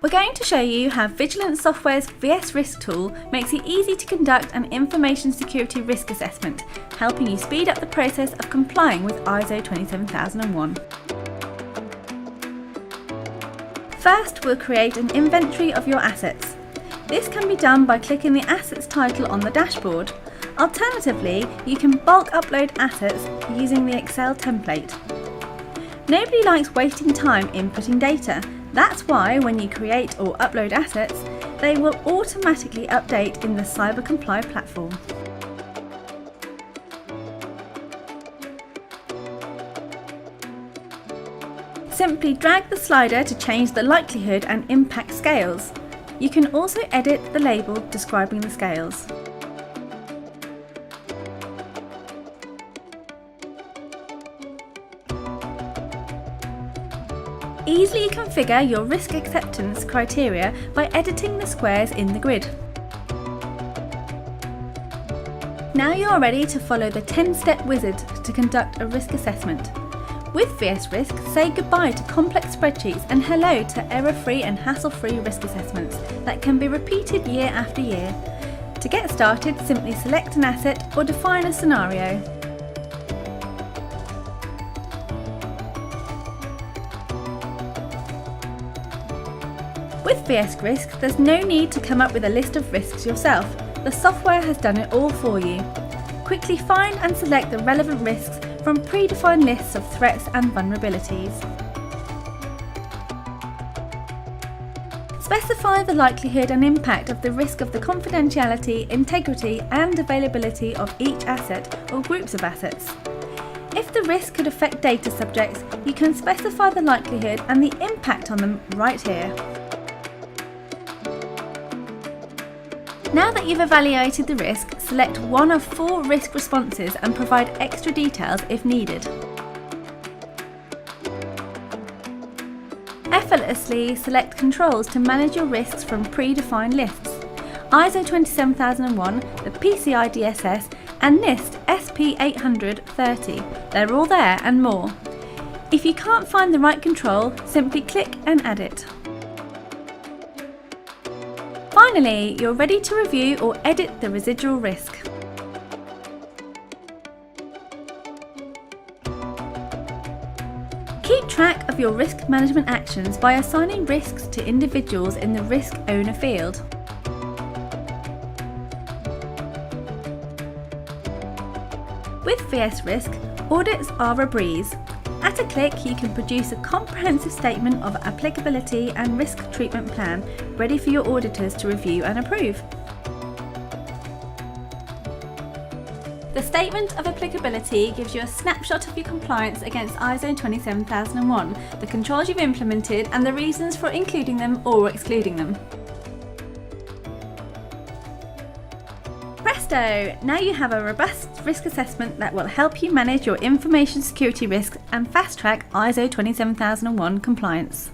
We're going to show you how Vigilance Software's vsRisk tool makes it easy to conduct an information security risk assessment, helping you speed up the process of complying with ISO 27001. First, we'll create an inventory of your assets. This can be done by clicking the assets title on the dashboard. Alternatively, you can bulk upload assets using the Excel template. Nobody likes wasting time inputting data. That's why when you create or upload assets, they will automatically update in the CyberComply platform. Simply drag the slider to change the likelihood and impact scales. You can also edit the label describing the scales. Easily configure your risk acceptance criteria by editing the squares in the grid. Now you're ready to follow the 10-step wizard to conduct a risk assessment. With vsRisk, say goodbye to complex spreadsheets and hello to error-free and hassle-free risk assessments that can be repeated year after year. To get started, simply select an asset or define a scenario. With vsRisk, there's no need to come up with a list of risks yourself. The software has done it all for you. Quickly find and select the relevant risks from predefined lists of threats and vulnerabilities. Specify the likelihood and impact of the risk of the confidentiality, integrity and availability of each asset or groups of assets. If the risk could affect data subjects, you can specify the likelihood and the impact on them right here. Now that you've evaluated the risk, select one of 4 risk responses and provide extra details if needed. Effortlessly select controls to manage your risks from predefined lists. ISO 27001, the PCI DSS and NIST SP 830. They're all there and more. If you can't find the right control, simply click and add it. Finally, you're ready to review or edit the residual risk. Keep track of your risk management actions by assigning risks to individuals in the risk owner field. With vsRisk, audits are a breeze. At a click, you can produce a comprehensive statement of applicability and risk treatment plan ready for your auditors to review and approve. The Statement of Applicability gives you a snapshot of your compliance against ISO 27001, the controls you've implemented and the reasons for including them or excluding them. Presto! Now you have a robust risk assessment that will help you manage your information security risks and fast-track ISO 27001 compliance.